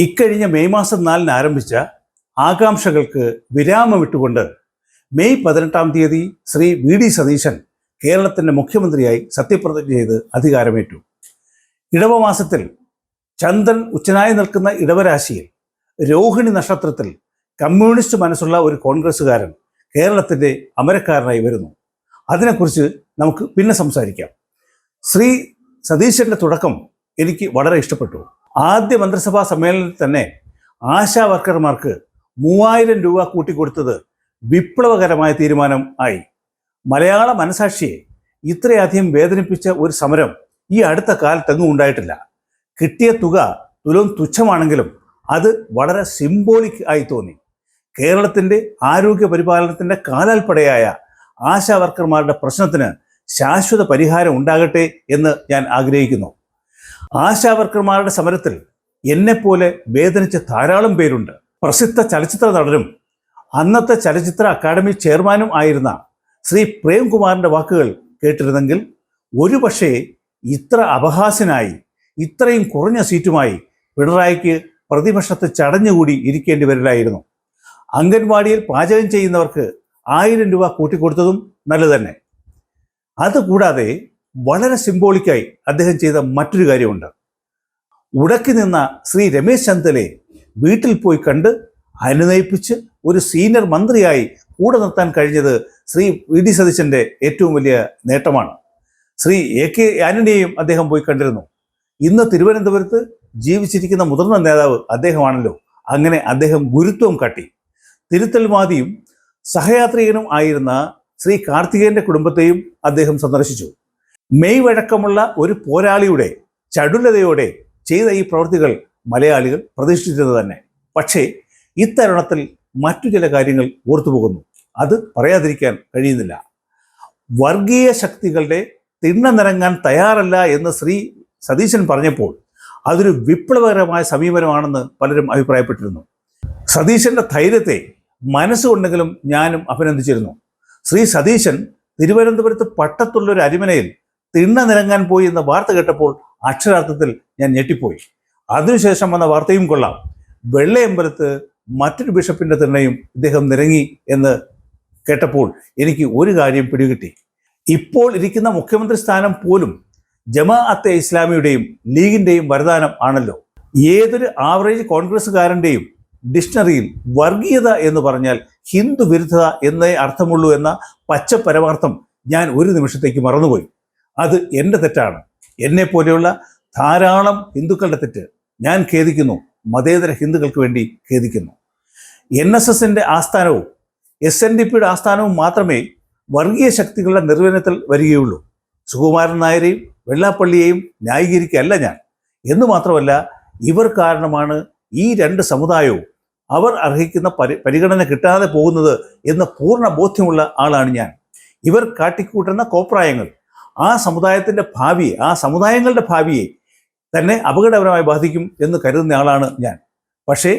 ഇക്കഴിഞ്ഞ മെയ് മാസം 4-ന് ആരംഭിച്ച ആകാംക്ഷകൾക്ക് വിരാമമിട്ടുകൊണ്ട് മെയ് 18-ാം തീയതി ശ്രീ വി.ഡി. സതീശൻ കേരളത്തിൻ്റെ മുഖ്യമന്ത്രിയായി സത്യപ്രതിജ്ഞ ചെയ്ത് അധികാരമേറ്റു. ഇടവമാസത്തിൽ ചന്ദ്രൻ ഉച്ചനായി നിൽക്കുന്ന ഇടവരാശിയിൽ രോഹിണി നക്ഷത്രത്തിൽ കമ്മ്യൂണിസ്റ്റ് മനസ്സുള്ള ഒരു കോൺഗ്രസ്സുകാരൻ കേരളത്തിൻ്റെ അമരക്കാരനായി വരുന്നു. അതിനെക്കുറിച്ച് നമുക്ക് പിന്നെ സംസാരിക്കാം. ശ്രീ സതീശൻ്റെ തുടക്കം എനിക്ക് വളരെ ഇഷ്ടപ്പെട്ടു. ആദ്യ മന്ത്രിസഭാ സമ്മേളനത്തിൽ തന്നെ ആശാ വർക്കർമാർക്ക് 3000 രൂപ കൂട്ടിക്കൊടുത്തത് വിപ്ലവകരമായ തീരുമാനം ആയി. മലയാള മനസാക്ഷിയെ ഇത്രയധികം വേദനിപ്പിച്ച ഒരു സമരം ഈ അടുത്ത കാലത്തെങ്ങും ഉണ്ടായിട്ടില്ല. കിട്ടിയ തുക തുലവും തുച്ഛമാണെങ്കിലും അത് വളരെ സിംബോളിക് ആയി തോന്നി. കേരളത്തിൻ്റെ ആരോഗ്യ പരിപാലനത്തിൻ്റെ കാലാൽപ്പടയായ ആശാ വർക്കർമാരുടെ പ്രശ്നത്തിന് ശാശ്വത പരിഹാരം ഉണ്ടാകട്ടെ എന്ന് ഞാൻ ആഗ്രഹിക്കുന്നു. ആശാ വർക്കർമാരുടെ സമരത്തിൽ എന്നെപ്പോലെ വേദനിച്ച ധാരാളം പേരുണ്ട്. പ്രസിദ്ധ ചലച്ചിത്ര നടനും അന്നത്തെ ചലച്ചിത്ര അക്കാദമി ചെയർമാനും ആയിരുന്ന ശ്രീ പ്രേംകുമാറിൻ്റെ വാക്കുകൾ കേട്ടിരുന്നെങ്കിൽ ഒരുപക്ഷേ ഇത്ര അപഹാസ്യനായി ഇത്രയും കുറഞ്ഞ സീറ്റുമായി പിണറായിക്ക് പ്രതിപക്ഷത്ത് ചടഞ്ഞുകൂടി ഇരിക്കേണ്ടി വരില്ലായിരുന്നു. അംഗൻവാടിയിൽ പാചകം ചെയ്യുന്നവർക്ക് 1000 രൂപ കൂട്ടിക്കൊടുത്തതും നല്ലത് തന്നെ. അതുകൂടാതെ വളരെ സിംബോളിക്കായി അദ്ദേഹം ചെയ്ത മറ്റൊരു കാര്യമുണ്ട്. ഉടക്കി നിന്ന ശ്രീ രമേശ് ചെന്നിത്തലയെ വീട്ടിൽ പോയി കണ്ട് അനുനയിപ്പിച്ച് ഒരു സീനിയർ മന്ത്രിയായി കൂടെ നിർത്താൻ കഴിഞ്ഞത് ശ്രീ വി.ഡി. സതീശൻ്റെ ഏറ്റവും വലിയ നേട്ടമാണ്. ശ്രീ എ.കെ. ആന്റണിയെയും അദ്ദേഹം പോയി കണ്ടിരുന്നു. ഇന്ന് തിരുവനന്തപുരത്ത് ജീവിച്ചിരിക്കുന്ന മുതിർന്ന നേതാവ് അദ്ദേഹമാണല്ലോ. അങ്ങനെ അദ്ദേഹം ഗുരുത്വം കാട്ടി. തിരുത്തൽവാദിയും സഹയാത്രികനും ആയിരുന്ന ശ്രീ കാർത്തികേയൻ്റെ കുടുംബത്തെയും അദ്ദേഹം സന്ദർശിച്ചു. മെയ് വഴക്കമുള്ള ഒരു പോരാളിയുടെ ചടുലതയോടെ ചെയ്ത ഈ പ്രവൃത്തികൾ മലയാളികൾ പ്രതീക്ഷിച്ചത് തന്നെ. പക്ഷേ ഇത്തരുണത്തിൽ മറ്റു ചില കാര്യങ്ങൾ ഓർത്തുപോകുന്നു. അത് പറയാതിരിക്കാൻ കഴിയുന്നില്ല. വർഗീയ ശക്തികളുടെ തിണ്ണ നിറങ്ങാൻ തയ്യാറല്ല എന്ന് ശ്രീ സതീശൻ പറഞ്ഞപ്പോൾ അതൊരു വിപ്ലവകരമായ സമീപനമാണെന്ന് പലരും അഭിപ്രായപ്പെട്ടിരുന്നു. സതീശൻ്റെ ധൈര്യത്തെ മനസ്സുകൊണ്ടെങ്കിലും ഞാനും അഭിനന്ദിച്ചിരുന്നു. ശ്രീ സതീശൻ തിരുവനന്തപുരത്ത് പട്ടത്തുള്ളൊരു അരിമനയിൽ തിണ്ണ നിറങ്ങാൻ പോയി എന്ന വാർത്ത കേട്ടപ്പോൾ അക്ഷരാർത്ഥത്തിൽ ഞാൻ ഞെട്ടിപ്പോയി. അതിനുശേഷം വന്ന വാർത്തയും കൊള്ളാം. വെള്ളയമ്പലത്ത് മറ്റൊരു ബിഷപ്പിൻ്റെ തിണ്ണയും ഇദ്ദേഹം നിരങ്ങി എന്ന് കേട്ടപ്പോൾ എനിക്ക് ഒരു കാര്യം പിടികിട്ടി. ഇപ്പോൾ ഇരിക്കുന്ന മുഖ്യമന്ത്രി സ്ഥാനം പോലും ജമാഅത്തെ ഇസ്ലാമിയുടെയും ലീഗിൻ്റെയും വരദാനം ആണല്ലോ. ഏതൊരു ആവറേജ് കോൺഗ്രസ്സുകാരൻ്റെയും ഡിക്ഷണറിയിൽ വർഗീയത എന്ന് പറഞ്ഞാൽ ഹിന്ദു വിരുദ്ധത എന്നേ അർത്ഥമുള്ളൂ എന്ന പച്ച പരമാർത്ഥം ഞാൻ ഒരു നിമിഷത്തേക്ക് മറന്നുപോയി. അത് എൻ്റെ തെറ്റാണ്. എന്നെപ്പോലെയുള്ള ധാരാളം ഹിന്ദുക്കളുടെ തെറ്റ്. ഞാൻ ഖേദിക്കുന്നു. മതേതര ഹിന്ദുക്കൾക്ക് വേണ്ടി ഖേദിക്കുന്നു. NSSൻ്റെ ആസ്ഥാനവും SNDPയുടെ ആസ്ഥാനവും മാത്രമേ വർഗീയ ശക്തികളുടെ നിർവചനത്തിൽ വരികയുള്ളൂ. സുകുമാരൻ നായരെയും വെള്ളാപ്പള്ളിയെയും ന്യായീകരിക്കുകയല്ല ഞാൻ. എന്നു മാത്രമല്ല, ഇവർ കാരണമാണ് ഈ 2 സമുദായവും അവർ അർഹിക്കുന്ന പരിഗണന കിട്ടാതെ പോകുന്നത് എന്ന പൂർണ്ണ ബോധ്യമുള്ള ആളാണ് ഞാൻ. ഇവർ കാട്ടിക്കൂട്ടുന്ന കോപ്രായങ്ങൾ ആ സമുദായത്തിൻ്റെ ഭാവിയെ, ആ സമുദായങ്ങളുടെ ഭാവിയെ തന്നെ അപകടകരമായി ബാധിക്കും എന്ന് കരുതുന്ന ആളാണ് ഞാൻ. പക്ഷേ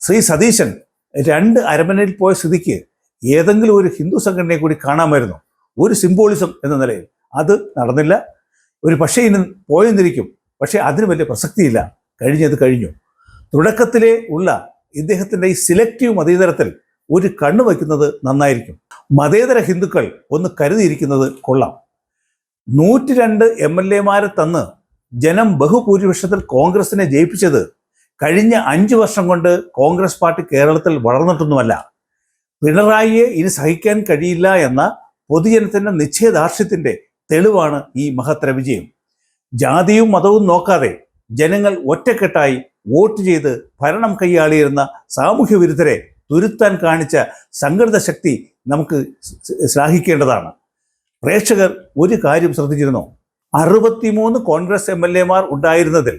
ശ്രീ സതീശൻ 2 അരമനയിൽ പോയ സ്ഥിതിക്ക് ഏതെങ്കിലും ഒരു ഹിന്ദു സംഘടനയെ കൂടി കാണാമായിരുന്നു, ഒരു സിംബോളിസം എന്ന നിലയിൽ. അത് നടന്നില്ല. ഒരു പക്ഷേ ഇന്ന് പോയെന്നിരിക്കും. പക്ഷേ അതിന് വലിയ പ്രസക്തിയില്ല. കഴിഞ്ഞത് കഴിഞ്ഞു. തുടക്കത്തിലേ ഉള്ള ഇദ്ദേഹത്തിൻ്റെ ഈ സിലക്റ്റീവ് മതേതരത്തിൽ ഒരു കണ്ണു വയ്ക്കുന്നത് നന്നായിരിക്കും. മതേതര ഹിന്ദുക്കൾ ഒന്ന് കരുതിയിരിക്കുന്നത് കൊള്ളാം. 102 MLA-മാരെ തന്ന് ജനം ബഹുഭൂരിപക്ഷത്തിൽ കോൺഗ്രസിനെ ജയിപ്പിച്ചത് കഴിഞ്ഞ 5 വർഷം കൊണ്ട് കോൺഗ്രസ് പാർട്ടി കേരളത്തിൽ വളർന്നിട്ടൊന്നുമല്ല. പിണറായിയെ ഇനി സഹിക്കാൻ കഴിയില്ല എന്ന പൊതുജനത്തിൻ്റെ നിശ്ചയദാർഢ്യത്തിൻ്റെ തെളിവാണ് ഈ മഹത്തര വിജയം. ജാതിയും മതവും നോക്കാതെ ജനങ്ങൾ ഒറ്റക്കെട്ടായി വോട്ട് ചെയ്ത് ഭരണം കൈയാളിയിരുന്ന സാമൂഹ്യ വിരുദ്ധരെ തുരുത്താൻ കാണിച്ച സംഘടിത ശക്തി നമുക്ക് ശ്ലാഘിക്കേണ്ടതാണ്. പ്രേക്ഷകർ ഒരു കാര്യം ശ്രദ്ധിച്ചിരുന്നോ? 63 കോൺഗ്രസ് MLA-മാർ ഉണ്ടായിരുന്നതിൽ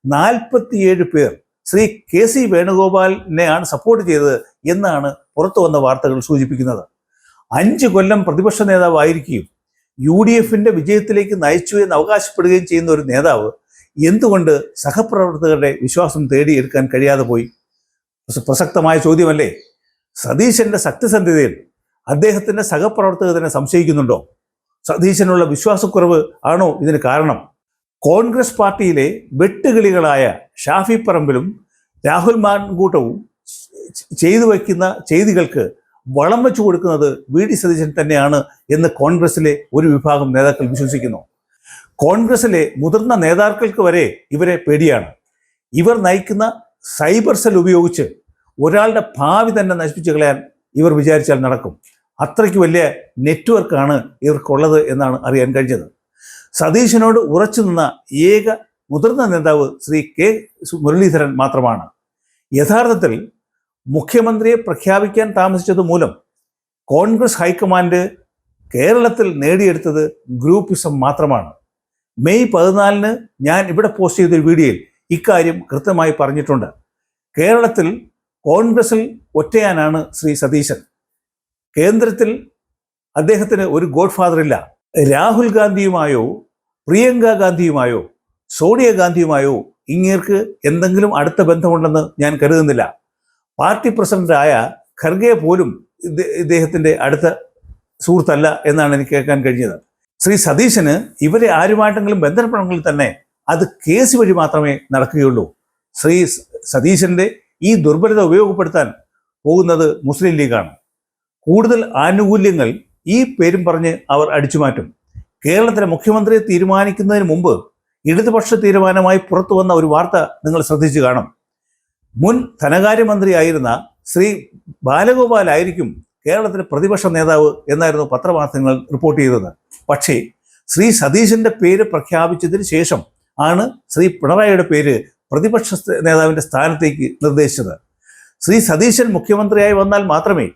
47 പേർ ശ്രീ KC വേണുഗോപാലിനെയാണ് സപ്പോർട്ട് ചെയ്തത് എന്നാണ് പുറത്തു വന്ന വാർത്തകൾ സൂചിപ്പിക്കുന്നത്. 5 കൊല്ലം പ്രതിപക്ഷ നേതാവായിരിക്കുകയും UDFൻ്റെ വിജയത്തിലേക്ക് നയിച്ചു എന്ന് അവകാശപ്പെടുകയും ചെയ്യുന്ന ഒരു നേതാവ് എന്തുകൊണ്ട് സഹപ്രവർത്തകരുടെ വിശ്വാസം തേടിയെടുക്കാൻ കഴിയാതെ പോയി? പ്രസക്തമായ ചോദ്യമല്ലേ? സതീശൻ്റെ സത്യസന്ധതയിൽ അദ്ദേഹത്തിൻ്റെ സഹപ്രവർത്തകർ തന്നെ സംശയിക്കുന്നുണ്ടോ? സതീശനുള്ള വിശ്വാസക്കുറവ് ആണോ ഇതിന് കാരണം? കോൺഗ്രസ് പാർട്ടിയിലെ വെട്ടുകിളികളായ ഷാഫി പറമ്പിലും രാഹുൽ മാങ്കൂട്ടവും ചെയ്തു വയ്ക്കുന്ന ചെയ്തികൾക്ക് വളം വെച്ചു കൊടുക്കുന്നത് വി ഡി സതീശൻ തന്നെയാണ് എന്ന് കോൺഗ്രസിലെ ഒരു വിഭാഗം നേതാക്കൾ വിശ്വസിക്കുന്നു. കോൺഗ്രസിലെ മുതിർന്ന നേതാക്കൾക്ക് വരെ ഇവരെ പേടിയാണ്. ഇവർ നയിക്കുന്ന സൈബർ സെൽ ഉപയോഗിച്ച് ഒരാളുടെ ഭാവി തന്നെ നശിപ്പിച്ചു കളയാൻ ഇവർ വിചാരിച്ചാൽ നടക്കും. അത്രയ്ക്ക് വലിയ നെറ്റ്വർക്കാണ് ഇവർക്കുള്ളത് എന്നാണ് അറിയാൻ കഴിഞ്ഞത്. സതീശനോട് ഉറച്ചു നിന്ന ഏക മുതിർന്ന നേതാവ് ശ്രീ കെ മുരളീധരൻ മാത്രമാണ്. യഥാർത്ഥത്തിൽ മുഖ്യമന്ത്രിയെ പ്രഖ്യാപിക്കാൻ താമസിച്ചത് മൂലം കോൺഗ്രസ് ഹൈക്കമാൻഡ് കേരളത്തിൽ നേടിയെടുത്തത് ഗ്രൂപ്പിസം മാത്രമാണ്. മെയ് 14 ഞാൻ ഇവിടെ പോസ്റ്റ് ചെയ്തൊരു വീഡിയോയിൽ ഇക്കാര്യം കൃത്യമായി പറഞ്ഞിട്ടുണ്ട്. കേരളത്തിൽ കോൺഗ്രസിൽ ഒറ്റയാനാണ് ശ്രീ സതീശൻ. കേന്ദ്രത്തിൽ അദ്ദേഹത്തിന് ഒരു ഗോഡ് ഫാദർ ഇല്ല. രാഹുൽ ഗാന്ധിയുമായോ പ്രിയങ്ക ഗാന്ധിയുമായോ സോണിയാഗാന്ധിയുമായോ ഇങ്ങേർക്ക് എന്തെങ്കിലും അടുത്ത ബന്ധമുണ്ടെന്ന് ഞാൻ കരുതുന്നില്ല. പാർട്ടി പ്രസിഡന്റായ ഖർഗെ പോലും ഇദ്ദേഹത്തിൻ്റെ അടുത്ത സുഹൃത്തല്ല എന്നാണ് എനിക്ക് കേൾക്കാൻ കഴിഞ്ഞത്. ശ്രീ സതീശന് ഇവരെ ആരുമായിട്ടെങ്കിലും ബന്ധപ്പെടണമെങ്കിൽ തന്നെ അത് കേസ് വഴി മാത്രമേ നടക്കുകയുള്ളൂ. ശ്രീ സതീശൻ്റെ ഈ ദുർബലത ഉപയോഗപ്പെടുത്താൻ പോകുന്നത് മുസ്ലിം ലീഗാണ്. കൂടുതൽ ആനുകൂല്യങ്ങൾ ഈ പേരും പറഞ്ഞ് അവർ അടിച്ചുമാറ്റും. കേരളത്തിലെ മുഖ്യമന്ത്രിയെ തീരുമാനിക്കുന്നതിന് മുമ്പ് ഇടതുപക്ഷ തീരുമാനമായി പുറത്തു വന്ന ഒരു വാർത്ത നിങ്ങൾ ശ്രദ്ധിച്ചു കാണും. മുൻ ധനകാര്യമന്ത്രിയായിരുന്ന ശ്രീ ബാലഗോപാൽ ആയിരിക്കും കേരളത്തിലെ പ്രതിപക്ഷ നേതാവ് എന്നായിരുന്നു പത്രമാധ്യമങ്ങൾ റിപ്പോർട്ട് ചെയ്തത്. പക്ഷേ ശ്രീ സതീശൻ്റെ പേര് പ്രഖ്യാപിച്ചതിന് ശേഷം ആണ് ശ്രീ പിണറായിയുടെ പേര് പ്രതിപക്ഷ നേതാവിൻ്റെ സ്ഥാനത്തേക്ക് നിർദ്ദേശിച്ചത്. ശ്രീ സതീശൻ മുഖ്യമന്ത്രിയായി വന്നാൽ മാത്രമേ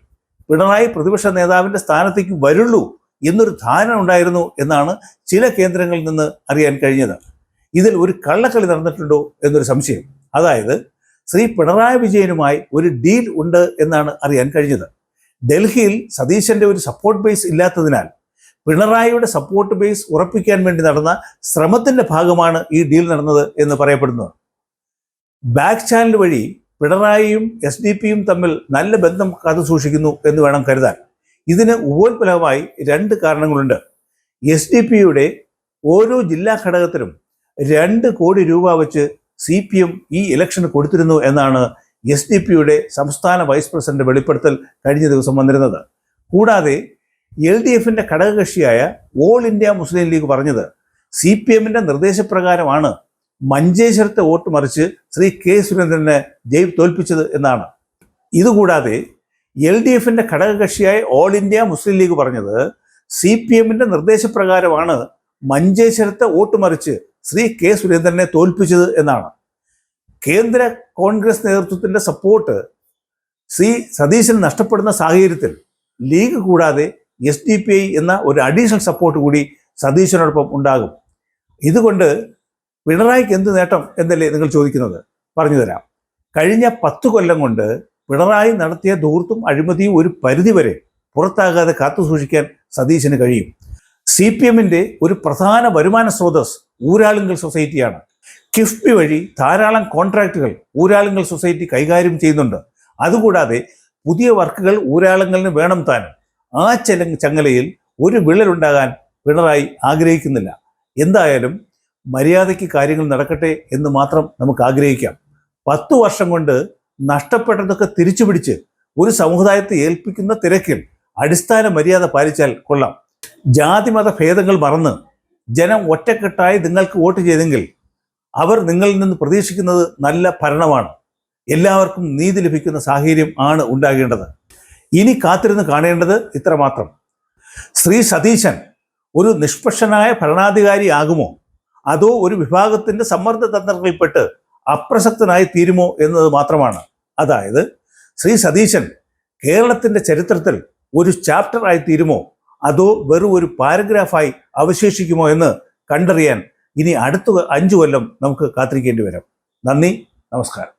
പിണറായി പ്രതിപക്ഷ നേതാവിൻ്റെ സ്ഥാനത്തേക്ക് വരുള്ളൂ എന്നൊരു ധാരണ ഉണ്ടായിരുന്നു എന്നാണ് ചില കേന്ദ്രങ്ങളിൽ നിന്ന് അറിയാൻ കഴിഞ്ഞത്. ഇതിൽ ഒരു കള്ളക്കളി നടന്നിട്ടുണ്ടോ എന്നൊരു സംശയം. അതായത് ശ്രീ പിണറായി വിജയനുമായി ഒരു ഡീൽ ഉണ്ട് എന്നാണ് അറിയാൻ കഴിഞ്ഞത്. ഡൽഹിയിൽ സതീശൻ്റെ ഒരു സപ്പോർട്ട് ബേസ് ഇല്ലാത്തതിനാൽ പിണറായിയുടെ സപ്പോർട്ട് ബേസ് ഉറപ്പിക്കാൻ വേണ്ടി നടന്ന ശ്രമത്തിൻ്റെ ഭാഗമാണ് ഈ ഡീൽ നടന്നത് എന്ന് പറയപ്പെടുന്നത്. ബാക്ക് ചാനൽ വഴി പിണറായിയും SDP തമ്മിൽ നല്ല ബന്ധം കാത്തു സൂക്ഷിക്കുന്നു എന്ന് വേണം കരുതാൻ. ഇതിന് ഉപോത്ഫലമായി 2 കാരണങ്ങളുണ്ട്. SDP ഓരോ ജില്ലാ ഘടകത്തിലും 2 കോടി രൂപ വെച്ച് CPM ഈ ഇലക്ഷന് കൊടുത്തിരുന്നു എന്നാണ് SDP സംസ്ഥാന വൈസ് പ്രസിഡന്റ് വെളിപ്പെടുത്തൽ കഴിഞ്ഞ ദിവസം വന്നിരുന്നത്. കൂടാതെ LDFന്റെ ഘടകകക്ഷിയായ ഓൾ ഇന്ത്യ മുസ്ലിം ലീഗ് പറഞ്ഞത് CPMന്റെ നിർദ്ദേശപ്രകാരമാണ് മഞ്ചേശ്വരത്തെ വോട്ട് മറിച്ച് ശ്രീ കെ സുരേന്ദ്രനെ തോൽപ്പിച്ചത് എന്നാണ്. ഇതുകൂടാതെ LDFന്റെ ഘടകകക്ഷിയായ ഓൾ ഇന്ത്യ മുസ്ലിം ലീഗ് പറഞ്ഞത് CPMന്റെ നിർദ്ദേശപ്രകാരമാണ് മഞ്ചേശ്വരത്തെ വോട്ട് മറിച്ച് ശ്രീ കെ സുരേന്ദ്രനെ തോൽപ്പിച്ചത് എന്നാണ്. കേന്ദ്ര കോൺഗ്രസ് നേതൃത്വത്തിൻ്റെ സപ്പോർട്ട് ശ്രീ സതീശൻ നഷ്ടപ്പെടുന്ന സാഹചര്യത്തിൽ ലീഗ് കൂടാതെ SDP എന്ന ഒരു അഡീഷണൽ സപ്പോർട്ട് കൂടി സതീശനോടൊപ്പം ഉണ്ടാകും. ഇതുകൊണ്ട് പിണറായിക്ക് എന്ത് നേട്ടം എന്നല്ലേ നിങ്ങൾ ചോദിക്കുന്നത്? പറഞ്ഞു തരാം. കഴിഞ്ഞ 10 കൊല്ലം കൊണ്ട് പിണറായി നടത്തിയ ധൂർത്തും അഴിമതിയും ഒരു പരിധിവരെ പുറത്താകാതെ കാത്തുസൂക്ഷിക്കാൻ സതീശന് കഴിയും. CPMന്റെ ഒരു പ്രധാന വരുമാന സ്രോതസ് ഊരാളുങ്കൽ സൊസൈറ്റിയാണ്. കിഫ്ബി വഴി ധാരാളം കോൺട്രാക്റ്റുകൾ ഊരാളുങ്കൽ സൊസൈറ്റി കൈകാര്യം ചെയ്യുന്നുണ്ട്. അതുകൂടാതെ പുതിയ വർക്കുകൾ ഊരാളുങ്കലിന് വേണം താനും. ആ ചങ്ങലയിൽ ഒരു വിള്ളലുണ്ടാകാൻ പിണറായി ആഗ്രഹിക്കുന്നില്ല. എന്തായാലും മര്യാദയ്ക്ക് കാര്യങ്ങൾ നടക്കട്ടെ എന്ന് മാത്രം നമുക്ക് ആഗ്രഹിക്കാം. 10 വർഷം കൊണ്ട് നഷ്ടപ്പെട്ടതൊക്കെ തിരിച്ചു പിടിച്ച് ഒരു സമുദായത്തെ ഏൽപ്പിക്കുന്ന തിരക്കിൽ അടിസ്ഥാന മര്യാദ പാലിച്ചാൽ കൊള്ളാം. ജാതിമത ഭേദങ്ങൾ മറന്ന് ജനം ഒറ്റക്കെട്ടായി നിങ്ങൾക്ക് വോട്ട് ചെയ്തെങ്കിൽ അവർ നിങ്ങളിൽ നിന്ന് പ്രതീക്ഷിക്കുന്നത് നല്ല ഭരണമാണ്. എല്ലാവർക്കും നീതി ലഭിക്കുന്ന സാഹചര്യം ആണ് ഉണ്ടാകേണ്ടത്. ഇനി കാത്തിരുന്ന് കാണേണ്ടത് ഇത്രമാത്രം: ശ്രീ സതീശൻ ഒരു നിഷ്പക്ഷനായ ഭരണാധികാരിയാകുമോ, അതോ ഒരു വിഭാഗത്തിൻ്റെ സമ്മർദ്ദ തന്ത്രങ്ങളിൽപ്പെട്ട് അപ്രസക്തനായി തീരുമോ എന്നത് മാത്രമാണ്. അതായത് ശ്രീ സതീശൻ കേരളത്തിൻ്റെ ചരിത്രത്തിൽ ഒരു ചാപ്റ്റർ ആയി തീരുമോ, അതോ വെറും ഒരു പാരഗ്രാഫായി അവശേഷിക്കുമോ എന്ന് കണ്ടറിയാൻ ഇനി അടുത്ത 5 കൊല്ലം നമുക്ക് കാത്തിരിക്കേണ്ടി വരും. നന്ദി, നമസ്കാരം.